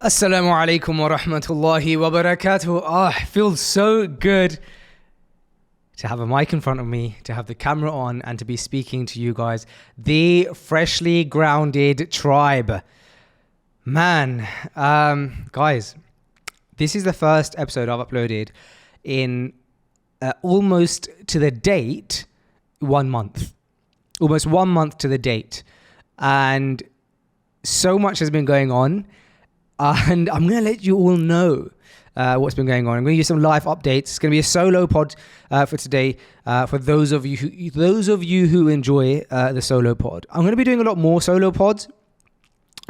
Assalamu alaikum wa rahmatullahi wa barakatuh. It feels so good to have a mic in front of me, to have the camera on, and to be speaking to you guys. The freshly grounded tribe. Man, guys, this is the first episode I've uploaded in almost to the date 1 month. Almost 1 month to the date. And so much has been going on. And I'm going to let you all know what's been going on. I'm going to give you some live updates. It's going to be a solo pod for today. For those of you who enjoy the solo pod, I'm going to be doing a lot more solo pods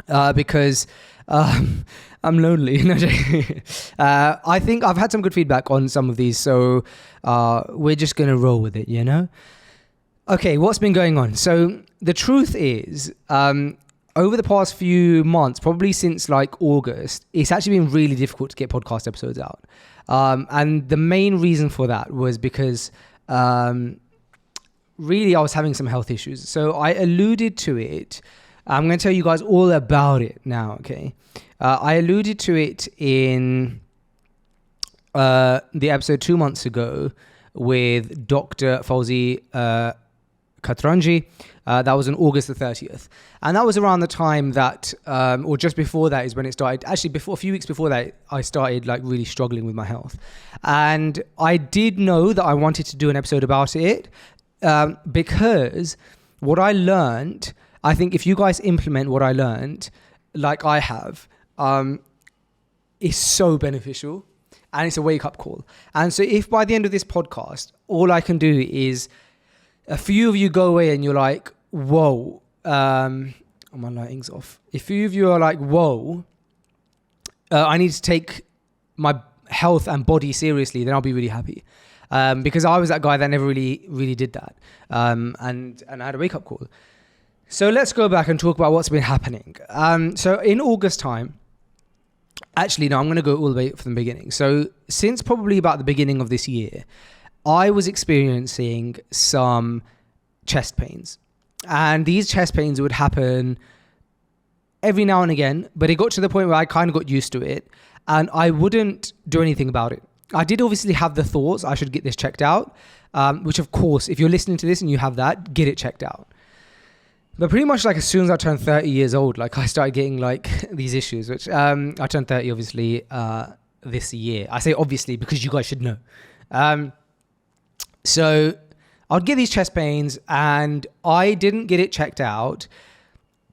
because I'm lonely. I think I've had some good feedback on some of these, so we're just going to roll with it, you know? Okay, what's been going on? So the truth is, over the past few months, probably since like August, it's actually been really difficult to get podcast episodes out. And the main reason for that was because really I was having some health issues. So I alluded to it. I'm going to tell you guys all about it now, okay? I alluded to it in the episode 2 months ago with Dr. Faisal Katranji. That was on August the 30th. And that was around the time that, or just before that is when it started. Actually, a few weeks before that, I started like really struggling with my health. And I did know that I wanted to do an episode about it because what I learned, I think if you guys implement what I learned, like I have, is so beneficial and it's a wake-up call. And so if by the end of this podcast, all I can do is a few of you go away and you're like, whoa, my lighting's off. A few of you are like, whoa, I need to take my health and body seriously, then I'll be really happy. Because I was that guy that never really did that. And I had a wake-up call. So let's go back and talk about what's been happening. So in August time, actually, no, I'm going to go all the way from the beginning. So since probably about the beginning of this year, I was experiencing some chest pains. And these chest pains would happen every now and again, but it got to the point where I kind of got used to it and I wouldn't do anything about it. I did obviously have the thoughts I should get this checked out, which of course, if you're listening to this and you have that, get it checked out. But pretty much like as soon as I turned 30 years old, like I started getting like these issues, which I turned 30 obviously this year. I say obviously because you guys should know. So I'd get these chest pains and I didn't get it checked out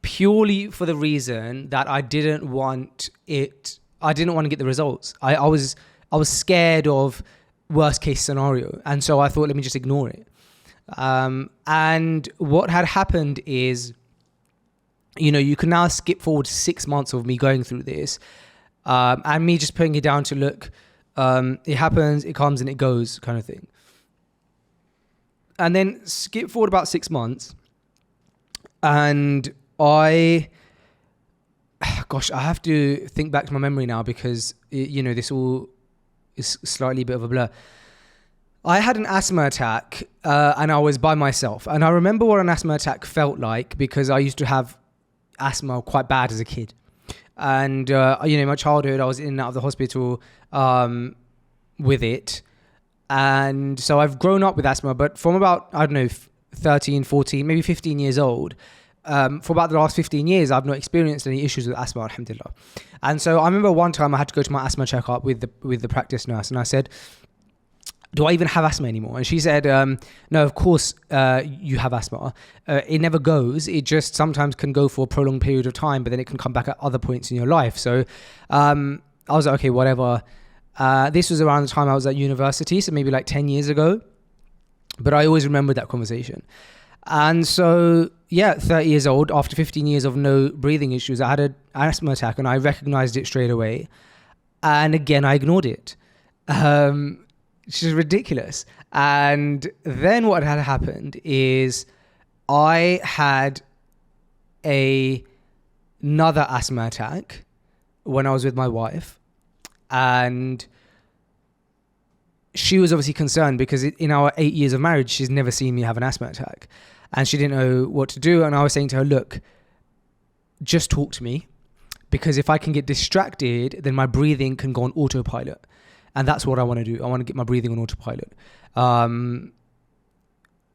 purely for the reason that I didn't want to get the results. I was scared of worst case scenario. And so I thought, let me just ignore it. And what had happened is, you can now skip forward 6 months of me going through this, and me just putting it down to look, it happens, it comes and it goes kind of thing. And then skip forward about 6 months and I have to think back to my memory now because, this all is slightly a bit of a blur. I had an asthma attack and I was by myself. And I remember what an asthma attack felt like because I used to have asthma quite bad as a kid. And, in my childhood, I was in and out of the hospital with it. And so I've grown up with asthma, but from about, 13, 14, maybe 15 years old, for about the last 15 years, I've not experienced any issues with asthma, alhamdulillah. And so I remember one time I had to go to my asthma checkup with the practice nurse, and I said, do I even have asthma anymore? And she said, no, of course you have asthma. It never goes. It just sometimes can go for a prolonged period of time, but then it can come back at other points in your life. So I was like, okay, whatever. This was around the time I was at university, so maybe like 10 years ago. But I always remember that conversation. And so, 30 years old, after 15 years of no breathing issues, I had an asthma attack and I recognized it straight away. And again, I ignored it. Which is ridiculous. And then what had happened is I had another asthma attack when I was with my wife. And she was obviously concerned because in our 8 years of marriage, she's never seen me have an asthma attack. And she didn't know what to do. And I was saying to her, look, just talk to me. because if I can get distracted, then my breathing can go on autopilot. And that's what I want to do. I want to get my breathing on autopilot.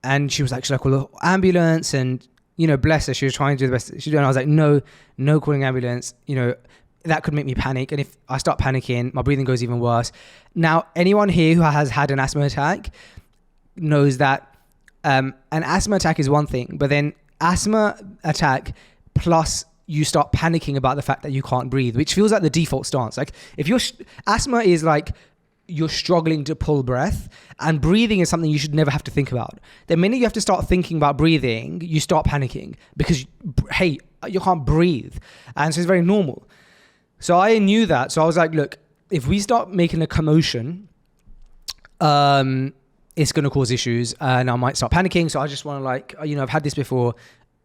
And she was like, should I call the ambulance? And, bless her, she was trying to do the best she did. And I was like, no calling ambulance. That could make me panic. And if I start panicking, my breathing goes even worse. Now, anyone here who has had an asthma attack knows that an asthma attack is one thing, but then asthma attack plus you start panicking about the fact that you can't breathe, which feels like the default stance. Like if asthma is like you're struggling to pull breath, and breathing is something you should never have to think about. The minute you have to start thinking about breathing, you start panicking because, hey, you can't breathe. And so it's very normal. So I knew that. So I was like, look, if we start making a commotion, it's going to cause issues and I might start panicking. So I just want to I've had this before.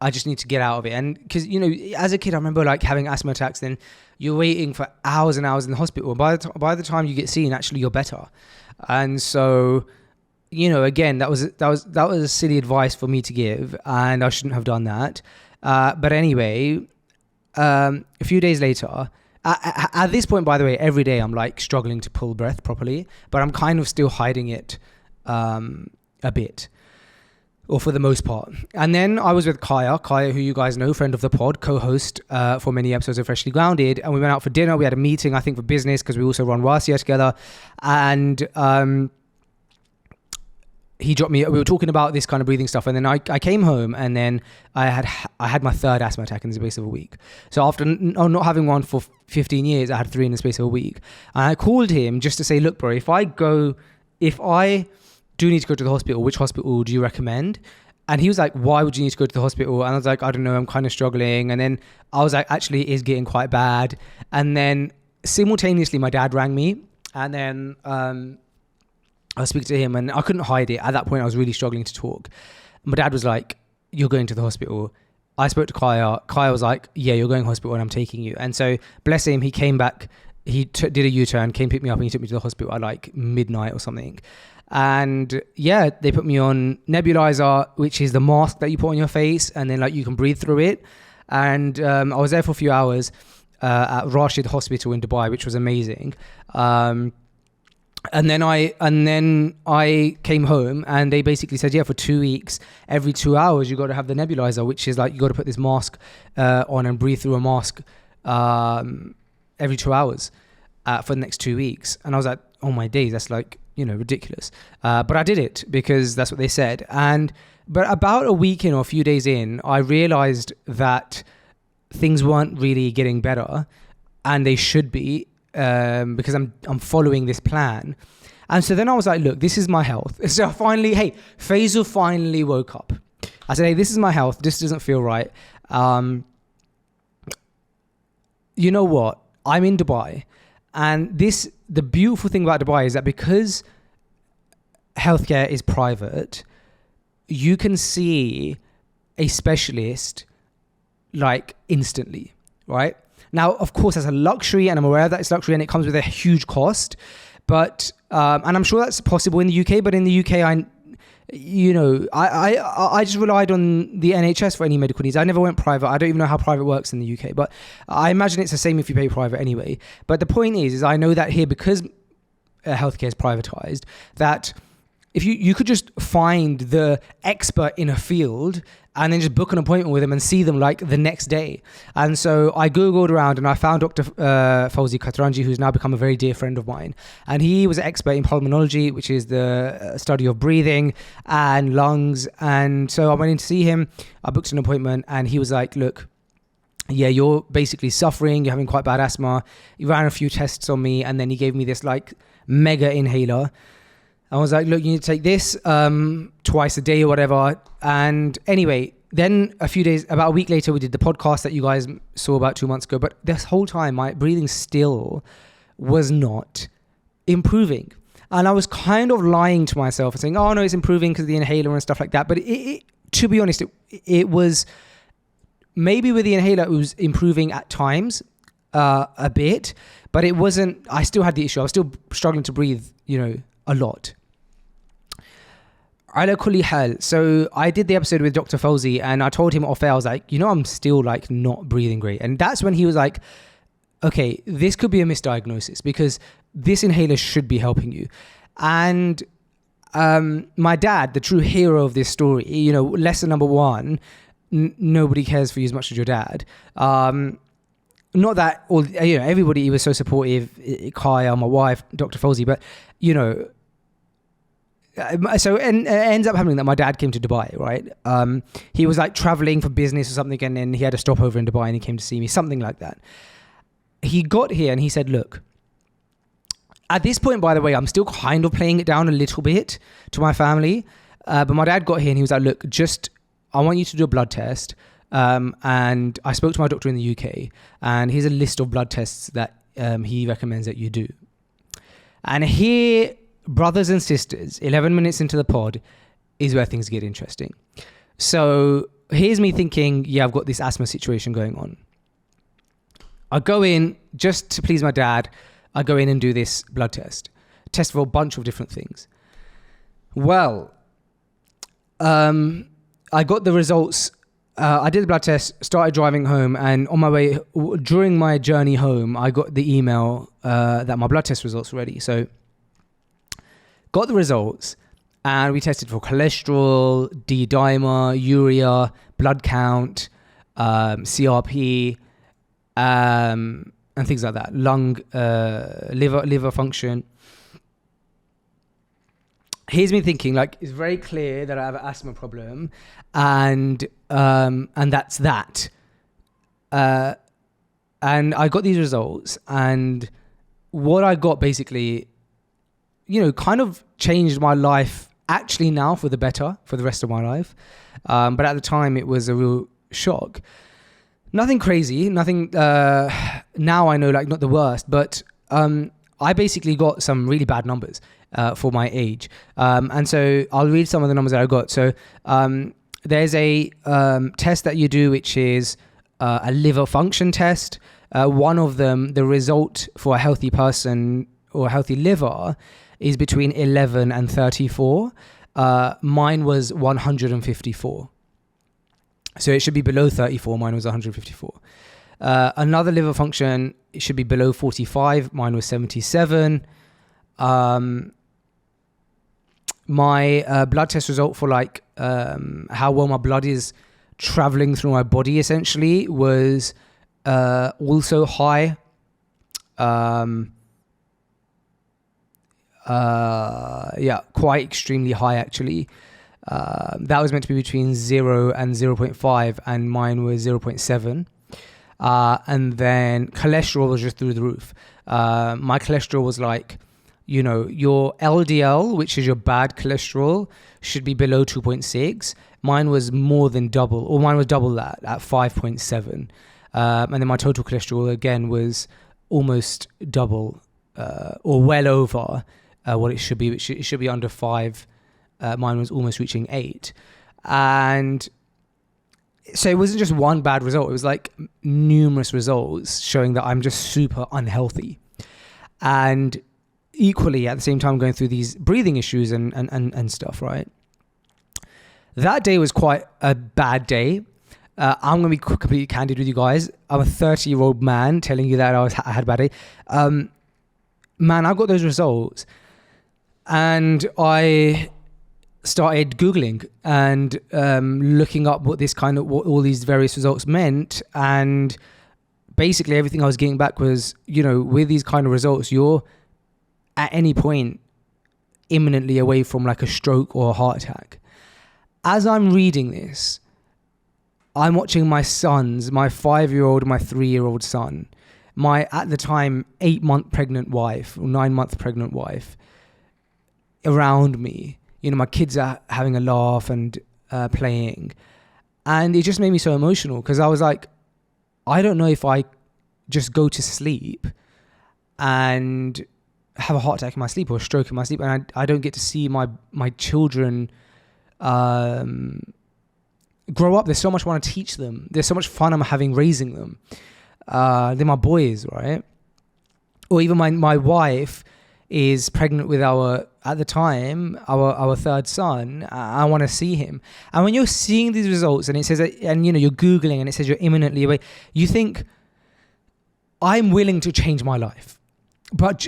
I just need to get out of it. And because, as a kid, I remember like having asthma attacks, then you're waiting for hours and hours in the hospital. By the time you get seen, actually you're better. And so, again, that was silly advice for me to give, and I shouldn't have done that. But anyway, a few days later, at this point, by the way, every day I'm like struggling to pull breath properly, but I'm kind of still hiding it a bit. Or for the most part. And then I was with Kaya, who you guys know, friend of the pod, co-host for many episodes of Freshly Grounded. And we went out for dinner. We had a meeting, I think, for business, because we also run Wasia together. And he dropped me, we were talking about this kind of breathing stuff. And then I came home, and then I had my third asthma attack in the space of a week. So after not having one for 15 years, I had 3 in the space of a week. And I called him just to say, look, bro, if I do need to go to the hospital, which hospital do you recommend? And he was like, why would you need to go to the hospital? And I was like, I don't know, I'm kind of struggling. And then I was like, actually, it's getting quite bad. And then simultaneously, my dad rang me, and then I was speaking to him, and I couldn't hide it. At that point, I was really struggling to talk. My dad was like, you're going to the hospital. I spoke to Kaya. Kaya was like, yeah, you're going to the hospital and I'm taking you. And so bless him, he came back, he did a U-turn, came pick me up, and he took me to the hospital at like midnight or something. And yeah, they put me on nebulizer, which is the mask that you put on your face, and then like you can breathe through it. And I was there for a few hours at Rashid Hospital in Dubai, which was amazing. And then I came home, and they basically said, yeah, for 2 weeks, every 2 hours you got to have the nebulizer, which is like you got to put this mask on and breathe through a mask every 2 hours for the next 2 weeks. And I was like, oh my days, that's like, ridiculous. But I did it because that's what they said. But about a week in or a few days in, I realized that things weren't really getting better, and they should be, because I'm following this plan. And so then I was like, look, this is my health. So Faisal finally woke up. I said, hey, this is my health. This doesn't feel right. You know what? I'm in Dubai. And the beautiful thing about Dubai is that because healthcare is private, you can see a specialist like instantly, right? Now, of course, that's a luxury, and I'm aware that it's luxury, and it comes with a huge cost. But and I'm sure that's possible in the UK. But in the UK, I just relied on the NHS for any medical needs. I never went private. I don't even know how private works in the UK, but I imagine it's the same if you pay private anyway. But the point is I know that here, because healthcare is privatized, that if you could just find the expert in a field and then just book an appointment with them and see them like the next day. And so I Googled around, and I found Dr. Fauzi Katranji, who's now become a very dear friend of mine. And he was an expert in pulmonology, which is the study of breathing and lungs. And so I went in to see him. I booked an appointment, and he was like, look, yeah, you're basically suffering. You're having quite bad asthma. He ran a few tests on me, and then he gave me this like mega inhaler. I was like, look, you need to take this twice a day or whatever. And anyway, then about a week later, we did the podcast that you guys saw about 2 months ago. But this whole time, my breathing still was not improving. And I was kind of lying to myself and saying, oh, no, it's improving because of the inhaler and stuff like that. But to be honest, it was maybe with the inhaler, it was improving at times a bit. But it wasn't, I still had the issue. I was still struggling to breathe, a lot. Ala kulli hal. So I did the episode with Dr. Fauzi, and I told him off air, I was like, I'm still like not breathing great. And that's when he was like, okay, this could be a misdiagnosis because this inhaler should be helping you. And my dad, the true hero of this story, lesson number one, nobody cares for you as much as your dad. Not that everybody was so supportive, Kaya, my wife, Dr. Fawzi, but so and it ends up happening that my dad came to Dubai, right? He was like traveling for business or something, and then he had a stopover in Dubai and he came to see me, something like that. He got here and he said, look, at this point, by the way, I'm still kind of playing it down a little bit to my family, but my dad got here and he was like, look, I want you to do a blood test. And I spoke to my doctor in the UK, and here's a list of blood tests that he recommends that you do. And here, brothers and sisters, 11 minutes into the pod is where things get interesting. So here's me thinking, yeah, I've got this asthma situation going on. I go in just to please my dad. I go in and do this blood test for a bunch of different things. Well, I got the results. I did the blood test, started driving home, and on my way, during my journey home, I got the email that my blood test results were ready. So got the results, and we tested for cholesterol, D-dimer, urea, blood count, CRP, and things like that, lung, liver function. Here's me thinking, like, it's very clear that I have an asthma problem, and that's that. And I got these results, and what I got basically, kind of changed my life actually now for the better for the rest of my life. But at the time it was a real shock. Nothing crazy, nothing, now I know, like, not the worst, but I basically got some really bad numbers for my age. And so I'll read some of the numbers that I got. So there's a test that you do, which is a liver function test. One of them, the result for a healthy person or a healthy liver is between 11 and 34. Mine was 154. So it should be below 34. Mine was 154. Another liver function, it should be below 45. Mine was 77. My blood test result for like how well my blood is traveling through my body essentially was also high. Quite extremely high actually. That was meant to be between 0 and 0.5, and mine was 0.7. And then cholesterol was just through the roof. My cholesterol was like, your LDL, which is your bad cholesterol, should be below 2.6. Mine was more than double, or mine was double that at 5.7. And then my total cholesterol again was almost double, or well over what it should be, which it should be under 5. Mine was almost reaching 8. And so it wasn't just one bad result. It was like numerous results showing that I'm just super unhealthy. And equally at the same time going through these breathing issues and stuff, right? That day was quite a bad day. I'm going to be completely candid with you guys. I'm a 30-year-old man telling you that I had a bad day. Man, I got those results and I started Googling and looking up what all these various results meant. And basically everything I was getting back was, with these kind of results, you're at any point imminently away from like a stroke or a heart attack. As I'm reading this, I'm watching my sons, my 5-year-old, my 3-year-old son, my, at the time, 8-month pregnant wife or 9-month pregnant wife around me. My kids are having a laugh and playing. And it just made me so emotional because I was like, I don't know if I just go to sleep and have a heart attack in my sleep or a stroke in my sleep, and I don't get to see my children grow up. There's so much I want to teach them. There's so much fun I'm having raising them. They're my boys, right? Or even my wife is pregnant with our third son. I want to see him. And when you're seeing these results and it says that, and you're Googling and it says you're imminently away, you think, I'm willing to change my life, but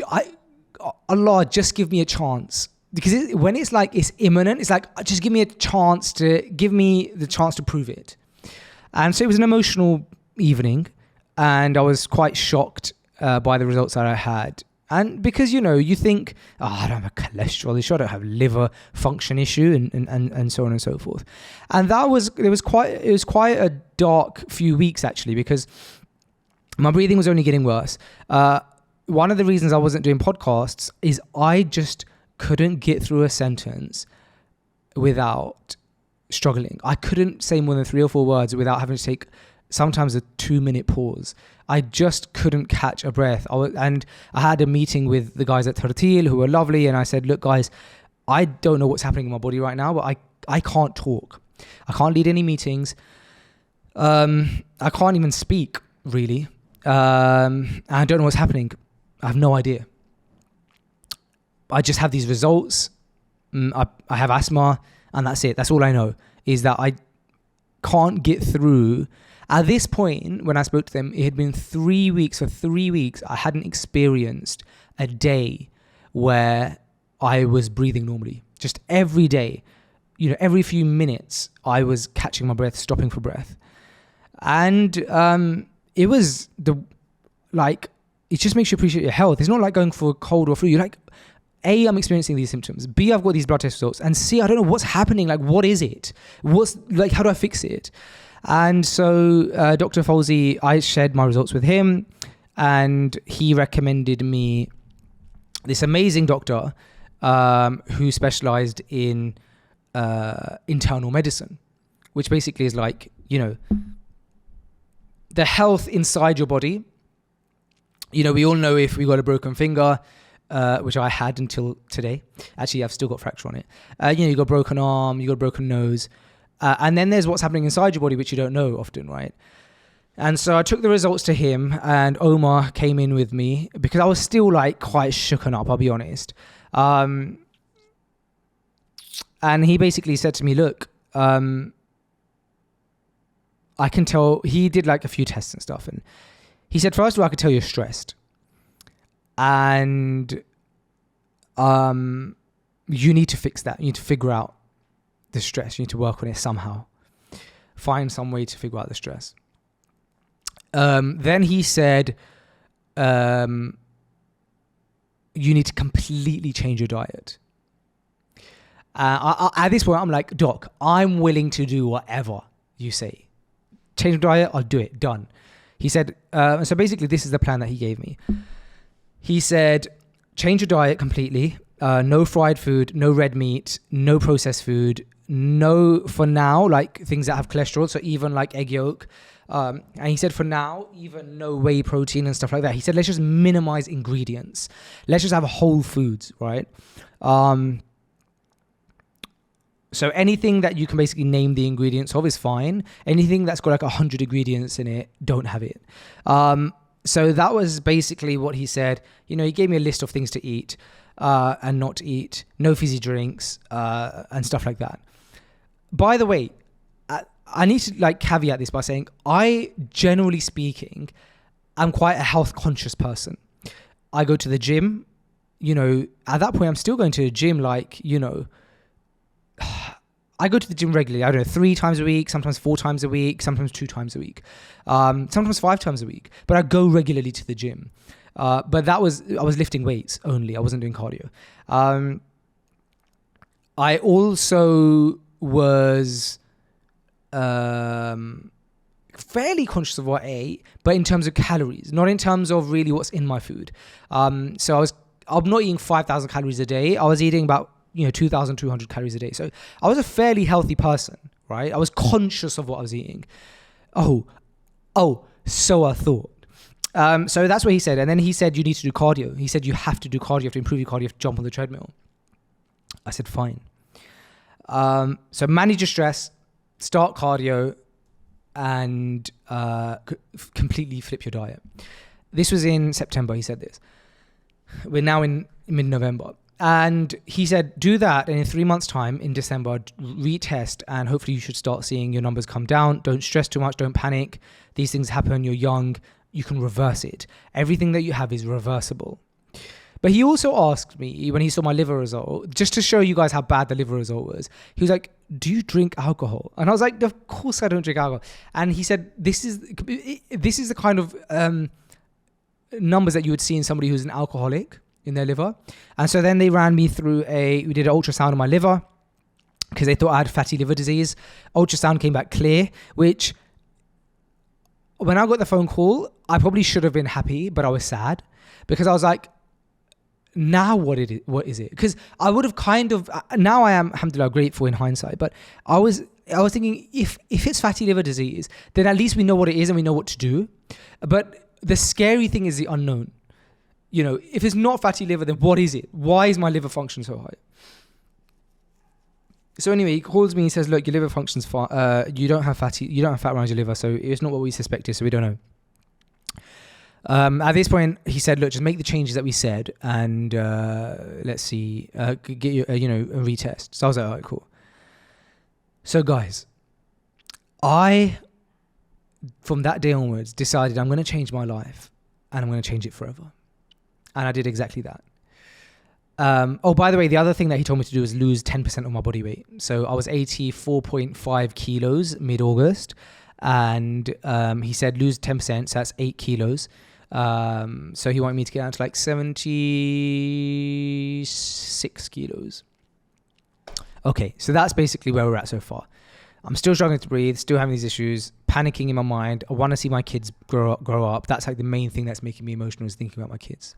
Allah, just give me a chance. Because when it's like it's imminent, it's like, just give me the chance to prove it. And so it was an emotional evening, and I was quite shocked by the results that I had. And because, you think, I don't have cholesterol issue, I don't have liver function issue, and so on and so forth. And it was quite a dark few weeks, actually, because my breathing was only getting worse. One of the reasons I wasn't doing podcasts is I just couldn't get through a sentence without struggling. I couldn't say more than 3 or 4 words without having to take sometimes a 2-minute pause. I just couldn't catch a breath. And I had a meeting with the guys at Tartil who were lovely, and I said, look guys, I don't know what's happening in my body right now, but I can't talk. I can't lead any meetings. I can't even speak, really. I don't know what's happening. I have no idea. I just have these results. I have asthma, and that's it. That's all I know, is that I can't get through. At this point, when I spoke to them, it had been 3 weeks. For 3 weeks, I hadn't experienced a day where I was breathing normally. Just every day, every few minutes, I was catching my breath, stopping for breath. And it was it just makes you appreciate your health. It's not like going for a cold or flu. You're like, A, I'm experiencing these symptoms. B, I've got these blood test results. And C, I don't know what's happening. Like, what is it? How do I fix it? And so Dr. Fawzi, I shared my results with him, and he recommended me this amazing doctor who specialized in internal medicine, which basically is like, the health inside your body. We all know if we got a broken finger, which I had until today. Actually, I've still got fracture on it. You got a broken arm, you got a broken nose. And then there's what's happening inside your body, which you don't know often, right? And so I took the results to him, and Omar came in with me because I was still quite shooken up, I'll be honest. And he basically said to me, look, I can tell. He did a few tests and stuff, and he said, first of all, I could tell you're stressed, and you need to fix that. You need to figure out the stress. You need to work on it somehow. Find some way to figure out the stress. Then he said, you need to completely change your diet. At this point, I'm like, Doc, I'm willing to do whatever you say. Change your diet, I'll do it. Done. He said, so basically this is the plan that he gave me. He said, change your diet completely. No fried food, no red meat, no processed food, no, for now, things that have cholesterol, so even egg yolk. And he said, for now, even no whey protein and stuff like that. He said, let's just minimize ingredients. Let's just have whole foods, right? So anything that you can basically name the ingredients of is fine. Anything that's got 100 ingredients in it, don't have it. So that was basically what he said. He gave me a list of things to eat and not to eat, no fizzy drinks and stuff like that. By the way, I need to caveat this by saying I, generally speaking, am quite a health conscious person. I go to the gym, at that point I'm still going to the gym I go to the gym regularly. I don't know, 3 times a week, sometimes 4 times a week, sometimes 2 times a week, sometimes 5 times a week. But I go regularly to the gym. But I was lifting weights only. I wasn't doing cardio. I also was fairly conscious of what I ate, but in terms of calories, not in terms of really what's in my food. So I'm not eating 5,000 calories a day. I was eating about 2,200 calories a day. So I was a fairly healthy person, right? I was conscious of what I was eating. Oh, so I thought. So that's what he said. And then he said, you need to do cardio. He said, you have to do cardio. You have to improve your cardio. You have to jump on the treadmill. I said, fine. So manage your stress, start cardio, and completely flip your diet. This was in September, he said this. We're now in mid-November. And he said, do that, and in 3 months' time, in December, retest, and hopefully you should start seeing your numbers come down. Don't stress too much. Don't panic. These things happen. You're young. you can reverse it. Everything that you have is reversible. But he also asked me when he saw my liver result, just to show you guys how bad the liver result was. He was like, do you drink alcohol? And I was like, of course I don't drink alcohol. And he said, this is the kind of numbers that you would see in somebody who's an alcoholic in their liver. And so then they ran me through we did an ultrasound on my liver because they thought I had fatty liver disease. Ultrasound came back clear, which when I got the phone call, I probably should have been happy, but I was sad because I was like, now what is it? Because I would have now I am, alhamdulillah, grateful in hindsight, but I was thinking if it's fatty liver disease, then at least we know what it is and we know what to do. But the scary thing is the unknown. If it's not fatty liver, then what is it? Why is my liver function so high? So anyway, he calls me and says, look, your liver function's fine. You don't have fat around your liver, so it's not what we suspected, so we don't know. At this point, he said, look, just make the changes that we said and let's see, get you, a retest. So I was like, all right, cool. So guys, I, from that day onwards, decided I'm going to change my life and I'm going to change it forever. And I did exactly that. By the way, the other thing that he told me to do was lose 10% of my body weight. So I was 84.5 kilos mid-August. And he said lose 10%, so that's 8 kilos. So he wanted me to get down to like 76 kilos. Okay, so that's basically where we're at so far. I'm still struggling to breathe, still having these issues, panicking in my mind. I want to see my kids grow up. That's like the main thing that's making me emotional, is thinking about my kids.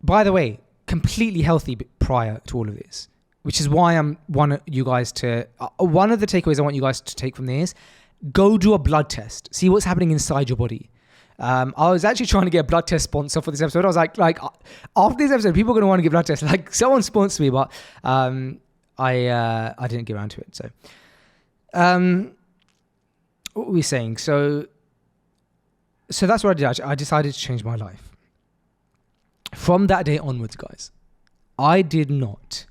By the way, completely healthy prior to all of this, which is why one of the takeaways I want you guys to take from this: go do a blood test, see what's happening inside your body. I was actually trying to get a blood test sponsor for this episode. I was like after this episode, people are going to want to get blood tests. Like, someone sponsor me, but I didn't get around to it. So, what were we saying? So that's what I did. I decided to change my life. From that day onwards, guys, I did not.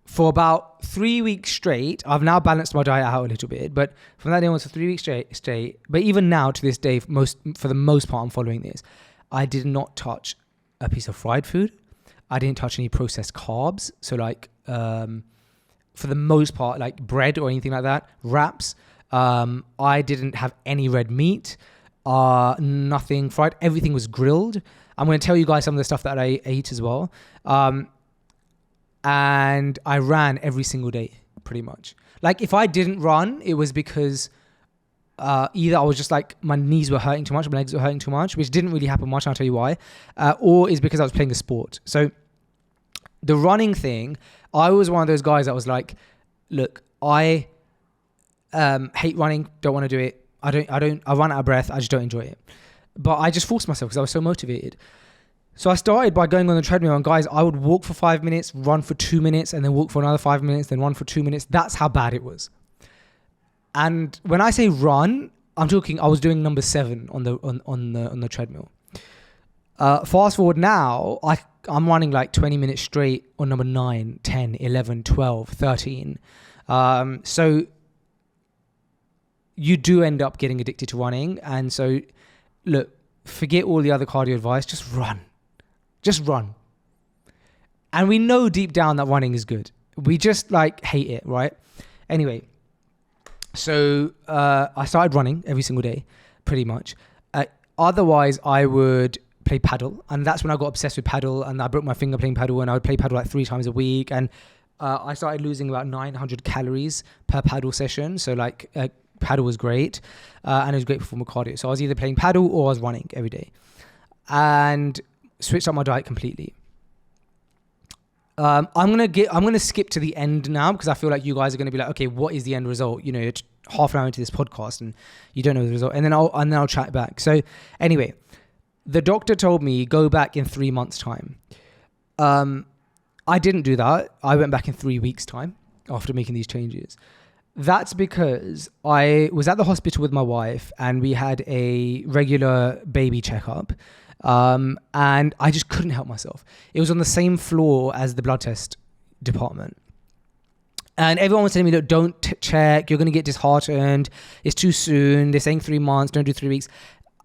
For about 3 weeks straight, I've now balanced my diet out a little bit, but from that day onwards for 3 weeks straight, but even now to this day, for the most part, I'm following this. I did not touch a piece of fried food. I didn't touch any processed carbs. So for the most part, like bread or anything like that, wraps. I didn't have any red meat, nothing fried. Everything was grilled. I'm going to tell you guys some of the stuff that I ate as well. And I ran every single day, pretty much. Like, if I didn't run, it was because either I was just like, my knees were hurting too much, my legs were hurting too much, which didn't really happen much, and I'll tell you why. Or is because I was playing a sport. So the running thing, I was one of those guys that was like, look, I hate running, don't want to do it. I run out of breath, I just don't enjoy it. But I just forced myself because I was so motivated. So I started by going on the treadmill, and guys, I would walk for 5 minutes, run for 2 minutes, and then walk for another 5 minutes, then run for 2 minutes. That's how bad it was. And when I say run, I'm talking, I was doing number 7 on the treadmill. Fast forward now, I'm running like 20 minutes straight on number 9, 10, 11, 12, 13. So you do end up getting addicted to running. And so, look, forget all the other cardio advice. Just run. Just run. And we know deep down that running is good. We just hate it, right? Anyway, so I started running every single day, pretty much. Otherwise, I would play paddle. And that's when I got obsessed with paddle. And I broke my finger playing paddle. And I would play paddle like 3 times a week. And I started losing about 900 calories per paddle session. So paddle was great. And it was great for form of cardio. So I was either playing paddle or I was running every day. And switched up my diet completely. I'm gonna skip to the end now because I feel like you guys are gonna be like, okay, what is the end result? You know, you're half an hour into this podcast and you don't know the result, and then I'll chat back. So anyway, the doctor told me go back in 3 months' time. I didn't do that. I went back in 3 weeks' time after making these changes. That's because I was at the hospital with my wife and we had a regular baby checkup. And I just couldn't help myself. It was on the same floor as the blood test department. And everyone was telling me, look, don't check. You're going to get disheartened. It's too soon. They're saying 3 months. Don't do 3 weeks.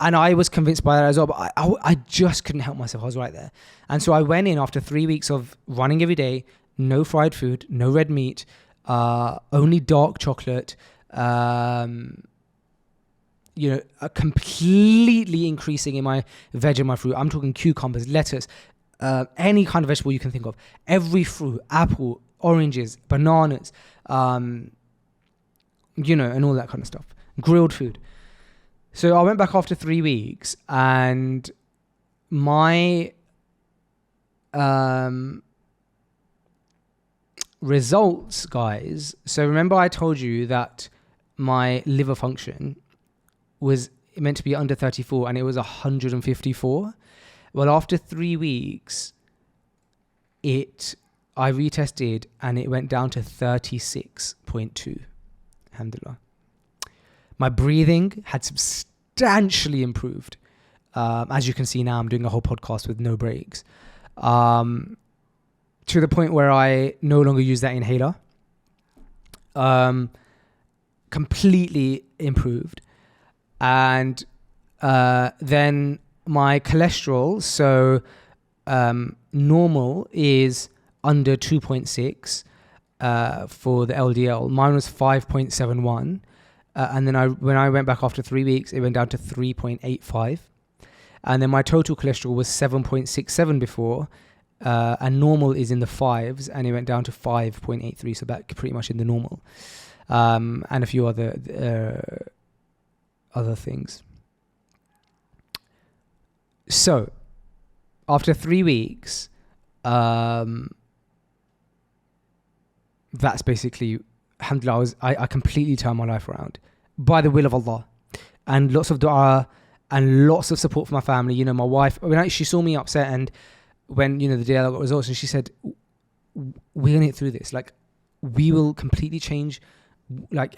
And I was convinced by that as well, but I just couldn't help myself. I was right there. And so I went in after 3 weeks of running every day, no fried food, no red meat, only dark chocolate, completely increasing in my veg and my fruit. I'm talking cucumbers, lettuce, any kind of vegetable you can think of. Every fruit, apple, oranges, bananas, and all that kind of stuff. Grilled food. So I went back after 3 weeks, and my results, guys. So remember I told you that my liver function was meant to be under 34 and it was 154. Well, after 3 weeks, I retested and it went down to 36.2. Alhamdulillah. My breathing had substantially improved. As you can see now, I'm doing a whole podcast with no breaks. To the point where I no longer use that inhaler. Completely improved. And then my cholesterol, so normal is under 2.6 for the LDL. Mine was 5.71. And then when I went back after 3 weeks, it went down to 3.85. And then my total cholesterol was 7.67 before. And normal is in the 5s, and it went down to 5.83, so back pretty much in the normal. And a few other things. So, after 3 weeks, that's basically, alhamdulillah, I completely turned my life around by the will of Allah, and lots of dua and lots of support from my family. My wife, she saw me upset, and when the day I got results, and she said, "We're gonna get through this. Like, we will completely change, what's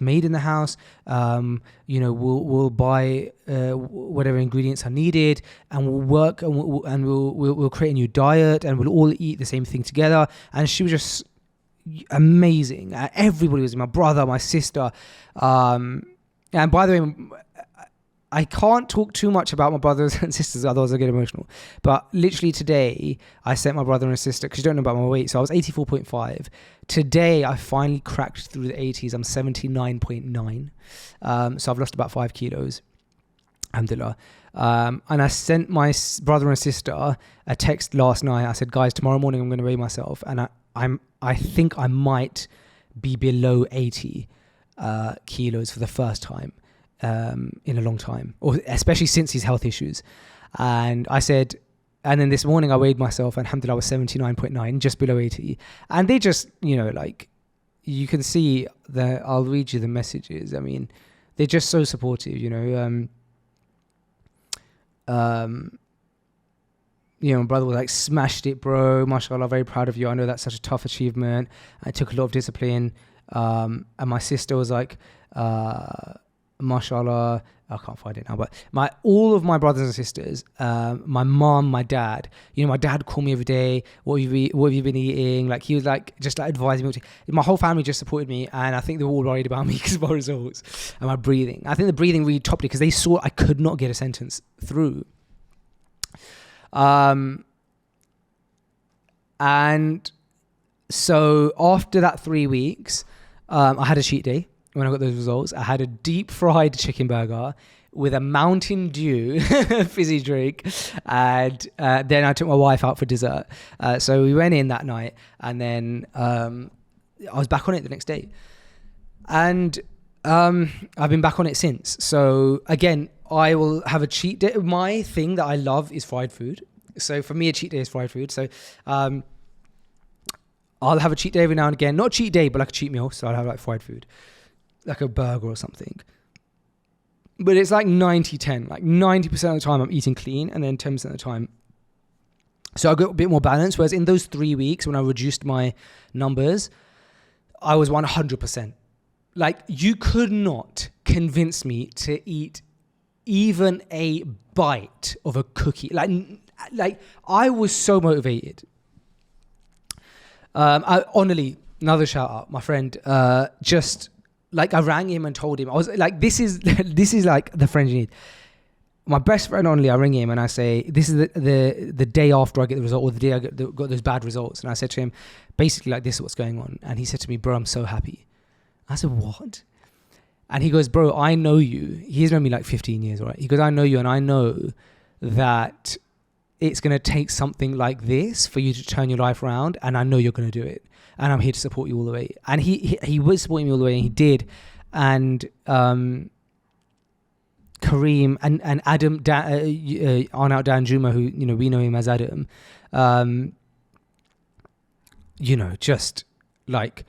made in the house. We'll buy whatever ingredients are needed, and we'll work, and we'll create a new diet, and we'll all eat the same thing together." And she was just amazing. Everybody was, my brother, my sister, and by the way, I can't talk too much about my brothers and sisters, otherwise I get emotional. But literally today, I sent my brother and sister, because you don't know about my weight, so I was 84.5. Today, I finally cracked through the 80s. I'm 79.9. So I've lost about 5 kilos. Alhamdulillah. And I sent my brother and sister a text last night. I said, guys, tomorrow morning I'm going to weigh myself. And I think I might be below 80 kilos for the first time. In a long time, or especially since his health issues. And I said, and then this morning I weighed myself, and alhamdulillah I was 79.9, just below 80. And they just, you can see that, I'll read you the messages. I mean, they're just so supportive, my brother was like, "Smashed it, bro. MashaAllah, very proud of you. I know that's such a tough achievement. It took a lot of discipline." And my sister was like, "MashaAllah," I can't find it now, but all of my brothers and sisters, my mom, my dad, my dad would call me every day. What have you been eating? Like, he was like, just like advising me. My whole family just supported me, and I think they were all worried about me because of my results and my breathing. I think the breathing really topped it because they saw I could not get a sentence through. And so after that 3 weeks, I had a cheat day. When I got those results, I had a deep fried chicken burger with a Mountain Dew fizzy drink, and then I took my wife out for dessert. So we went in that night, and then I was back on it the next day, and I've been back on it since. So again, I will have a cheat day. My thing that I love is fried food. So for me, a cheat day is fried food. So I'll have a cheat day every now and again. Not a cheat day, but like a cheat meal. So I'll have like fried food, like a burger or something. But it's like 90-10. Like 90% of the time I'm eating clean, and then 10% of the time. So I got a bit more balance. Whereas in those 3 weeks when I reduced my numbers, I was 100%. Like, you could not convince me to eat even a bite of a cookie. Like I was so motivated. Honestly, another shout out, my friend, just like I rang him and told him, I was like, this is like the friend you need. My best friend only, I ring him and I say, this is the day after I get the result, or the day I got those bad results. And I said to him, basically like, this is what's going on. And he said to me, bro, I'm so happy. I said, what? And he goes, bro, I know you. He's known me like 15 years, right? He goes, I know you, and I know that it's going to take something like this for you to turn your life around, and I know you're going to do it. And I'm here to support you all the way. And he was supporting me all the way, and he did. And Kareem and Adam, Arnaut Danjuma, who, you know, we know him as Adam, you know, just like,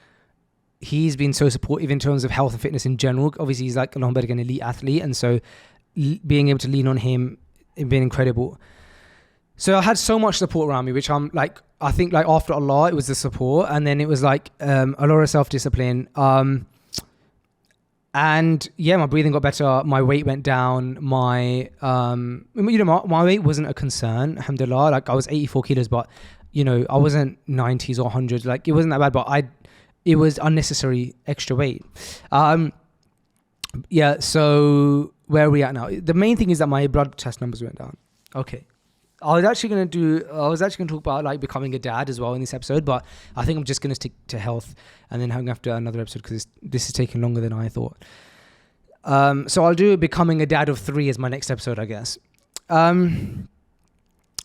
he's been so supportive in terms of health and fitness in general. Obviously, he's like an elite athlete. And so being able to lean on him, it's been incredible. So I had so much support around me, which I'm like, I think like after Allah, it was the support. And then it was like a lot of self-discipline. And yeah, my breathing got better. My weight went down. My weight wasn't a concern, alhamdulillah. Like I was 84 kilos, but you know, I wasn't 90s or 100s. Like it wasn't that bad, but it was unnecessary extra weight. Yeah. So where are we at now? The main thing is that my blood test numbers went down. Okay. I was actually going to talk about like becoming a dad as well in this episode, but I think I'm just going to stick to health and then hang after another episode because this is taking longer than I thought. So I'll do becoming a dad of 3 as my next episode, I guess.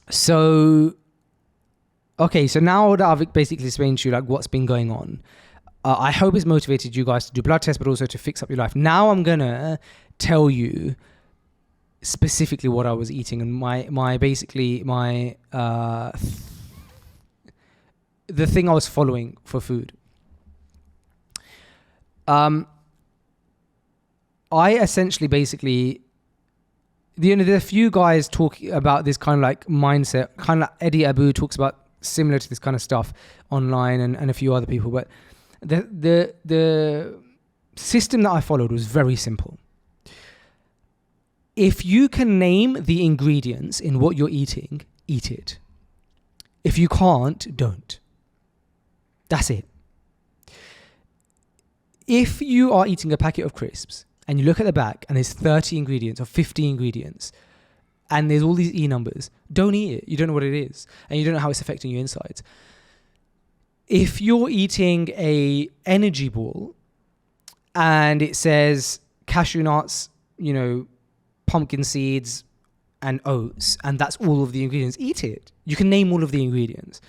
So now that I've basically explained to you like what's been going on, I hope it's motivated you guys to do blood tests, but also to fix up your life. Now I'm going to tell you specifically what I was eating and the thing I was following for food. I essentially there are a few guys talking about this kind of like mindset, kind of like Eddie Abu talks about similar to this kind of stuff online and a few other people, but the system that I followed was very simple. If you can name the ingredients in what you're eating, eat it. If you can't, don't. That's it. If you are eating a packet of crisps and you look at the back and there's 30 ingredients or 50 ingredients and there's all these E numbers, don't eat it. You don't know what it is and you don't know how it's affecting your insides. If you're eating a energy ball and it says cashew nuts, you know, pumpkin seeds and oats, and that's all of the ingredients, eat it. You can name all of the ingredients.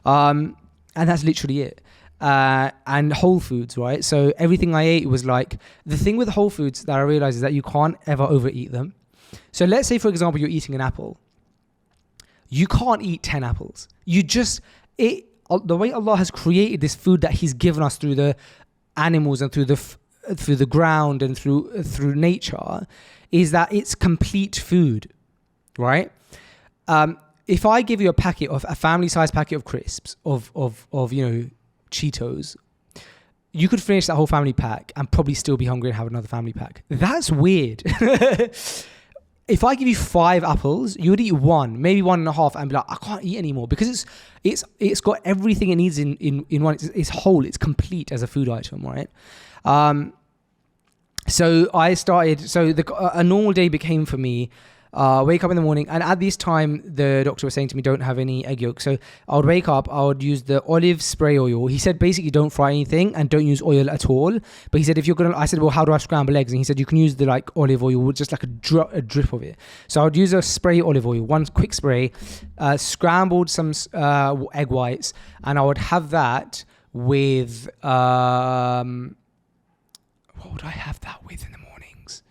And that's literally it. And whole foods, right? So everything I ate was like, the thing with whole foods that I realized is that you can't ever overeat them. So let's say, for example, you're eating an apple. You can't eat 10 apples. The way Allah has created this food that He's given us through the animals and through the ground and through nature, is that it's complete food, right? If I give you a family-sized packet of crisps of you know, Cheetos, you could finish that whole family pack and probably still be hungry and have another family pack. That's weird. If I give you 5 apples, you would eat 1, maybe 1.5, and be like, I can't eat anymore because it's got everything it needs in one. It's whole. It's complete as a food item, right? So a normal day became for me, wake up in the morning, and at this time, the doctor was saying to me, don't have any egg yolk. So I would wake up, I would use the olive spray oil. He said, basically, don't fry anything and don't use oil at all. But he said, I said, well, how do I scramble eggs? And he said, you can use the like olive oil with just like a drip of it. So I would use a spray olive oil, one quick spray, scrambled some egg whites, and I would have that with, what would I have that with in the mornings?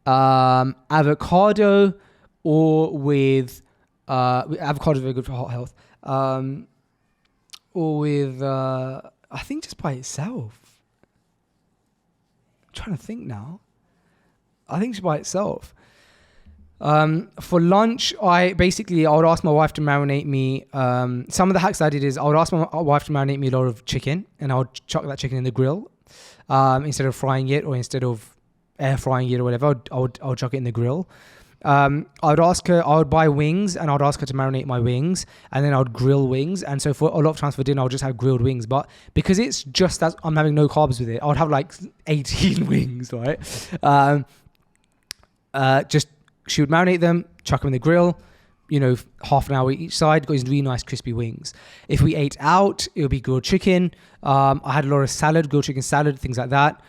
Avocado, or with avocado is very good for heart health. Or with I think just by itself. I'm trying to think now. I think just by itself. For lunch, I would ask my wife to marinate me. Some of the hacks I did is I would ask my wife to marinate me a lot of chicken, and I would chuck that chicken in the grill. Instead of frying it or instead of air frying it or whatever, I would chuck it in the grill. I would ask her, I would buy wings and I'd ask her to marinate my wings, and then I would grill wings. And so for a lot of times for dinner, I would just have grilled wings. But because it's just that I'm having no carbs with it, I would have like 18 wings, right? Just she would marinate them, chuck them in the grill, half an hour each side, got these really nice crispy wings. If we ate out, it would be grilled chicken. I had a lot of salad, grilled chicken salad, things like that.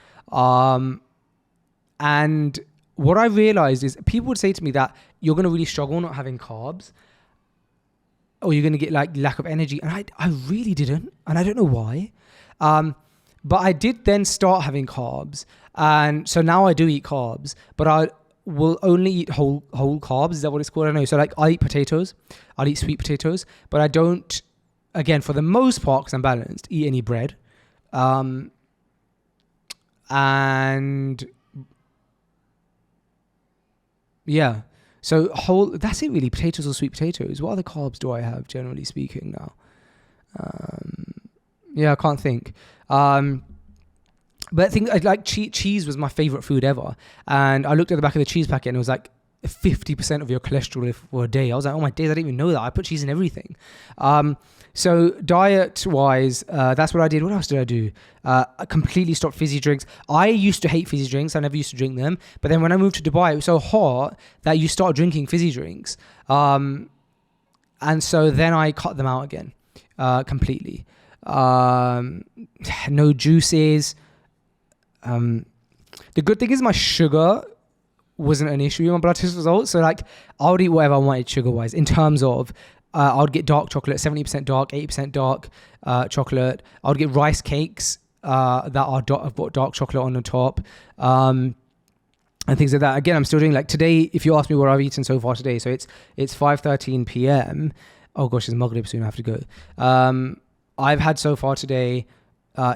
And what I realized is people would say to me that you're going to really struggle not having carbs, or you're going to get like lack of energy. And I really didn't. And I don't know why. But I did then start having carbs. And so now I do eat carbs, but I will only eat whole carbs. Is that what it's called? I don't know. So like I eat potatoes, I'll eat sweet potatoes, but I don't, again, for the most part, because I'm balanced, eat any bread. And yeah, so that's it really, potatoes or sweet potatoes. What other carbs do I have, generally speaking, now? I can't think. But I think like cheese was my favorite food ever. And I looked at the back of the cheese packet and it was like 50% of your cholesterol for a day. I was like, oh my days, I didn't even know that. I put cheese in everything. So diet-wise, that's what I did. What else did I do? I completely stopped fizzy drinks. I used to hate fizzy drinks. I never used to drink them. But then when I moved to Dubai, it was so hot that you start drinking fizzy drinks. And so then I cut them out again, completely. No juices. The good thing is my sugar wasn't an issue in my blood test results. So like I would eat whatever I wanted sugar-wise in terms of I would get dark chocolate, 70% dark, 80% dark chocolate. I would get rice cakes that are dark chocolate on the top, and things like that. Again, I'm still doing like today. If you ask me what I've eaten so far today, so it's 5:13 p.m. Oh gosh, it's Maghrib soon. I have to go. I've had so far today.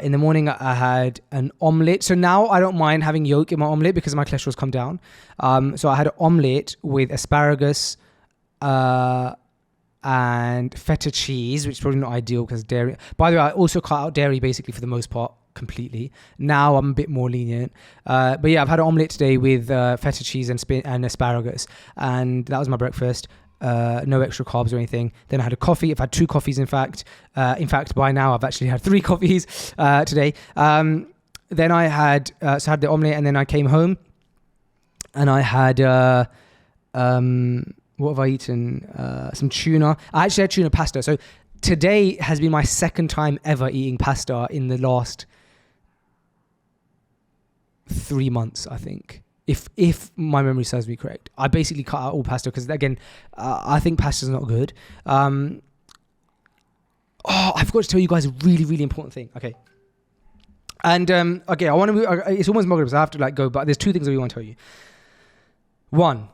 In the morning, I had an omelette. So now I don't mind having yolk in my omelette because my cholesterol's come down. So I had an omelette with asparagus, and feta cheese, which is probably not ideal because dairy. By the way, I also cut out dairy basically for the most part completely. Now I'm a bit more lenient. But yeah, I've had an omelette today with feta cheese and asparagus. And that was my breakfast. No extra carbs or anything. Then I had a coffee. I've had 2 coffees, in fact. By now I've actually had 3 coffees today. Then I had the omelette, and then I came home and I had what have I eaten? Some tuna. I actually had tuna pasta. So today has been my second time ever eating pasta in the last 3 months, I think. If my memory serves me correct. I basically cut out all pasta because, again, I think pasta's not good. I forgot to tell you guys a really, really important thing. Okay. And, okay, I want to move. It's almost Maghrib, so I have to go, but there's 2 things I want to tell you. 1,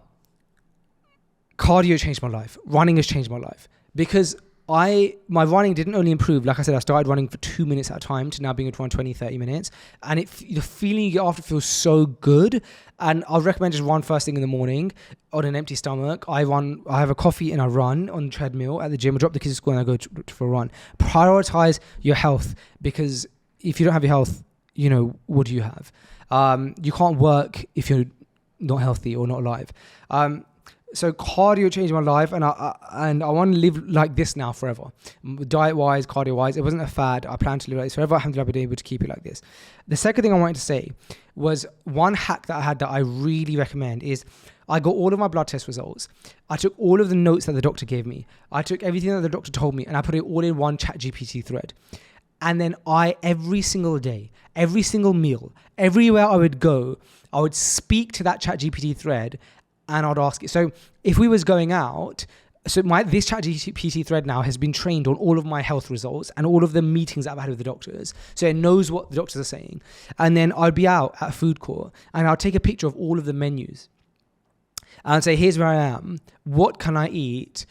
cardio changed my life. Running has changed my life because my running didn't only improve. Like I said, I started running for 2 minutes at a time to now being able to run 20, 30 minutes. And the feeling you get after feels so good. And I'd recommend just run first thing in the morning on an empty stomach. I have a coffee and I run on the treadmill at the gym. I drop the kids to school and I go for a run. Prioritize your health, because if you don't have your health, what do you have? You can't work if you're not healthy or not alive. So cardio changed my life, and I want to live like this now forever. Diet-wise, cardio-wise, it wasn't a fad. I plan to live like this forever. Alhamdulillah, I've been able to keep it like this. The second thing I wanted to say was one hack that I had that I really recommend is I got all of my blood test results. I took all of the notes that the doctor gave me. I took everything that the doctor told me, and I put it all in one ChatGPT thread. And then every single day, every single meal, everywhere I would go, I would speak to that ChatGPT thread. And I'd ask it. So if we was going out, so this ChatGPT thread now has been trained on all of my health results and all of the meetings that I've had with the doctors. So it knows what the doctors are saying. And then I'd be out at a food court and I'll take a picture of all of the menus and say, here's where I am. What can I eat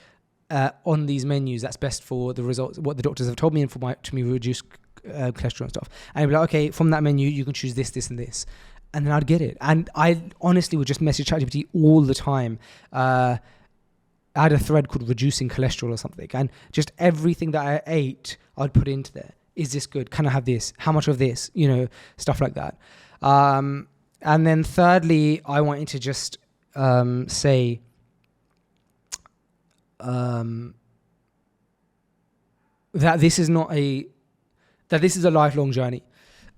on these menus that's best for the results, what the doctors have told me, and to me reduce cholesterol and stuff. And I'd be like, okay, from that menu, you can choose this, this, and this. And then I'd get it. And I honestly would just message ChatGPT all the time. I had a thread called Reducing Cholesterol or something. And just everything that I ate, I'd put into there. Is this good? Can I have this? How much of this? Stuff like that. And then thirdly, I wanted to just say that this is not that this is a lifelong journey,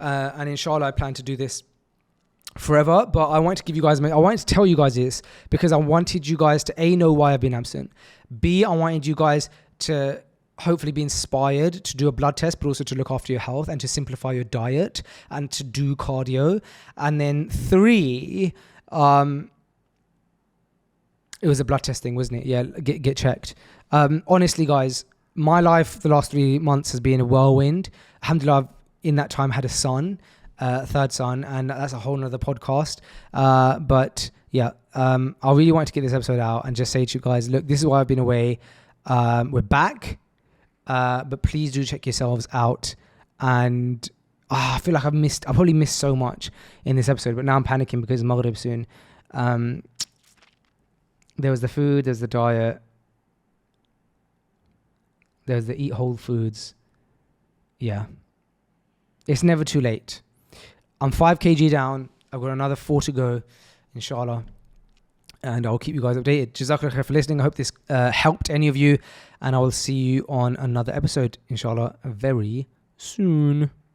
and inshallah I plan to do this forever. But I wanted to tell you guys this because I wanted you guys to know why I've been absent. B, I wanted you guys to hopefully be inspired to do a blood test, but also to look after your health and to simplify your diet and to do cardio. And then 3, it was a blood test thing, wasn't it? Yeah, get checked. Honestly, guys, my life the last 3 months has been a whirlwind. Alhamdulillah, I've in that time had a son, third son, and that's a whole nother podcast. But yeah, I really wanted to get this episode out and just say to you guys, look, this is why I've been away. We're back, but please do check yourselves out. And I feel like I probably missed so much in this episode, but now I'm panicking because it's Maghrib soon. There was the food, there's the diet, there's the eat whole foods. Yeah. It's never too late. I'm 5 kg down. I've got another 4 to go, inshallah. And I'll keep you guys updated. Jazakallah khair for listening. I hope this helped any of you. And I will see you on another episode, inshallah, very soon.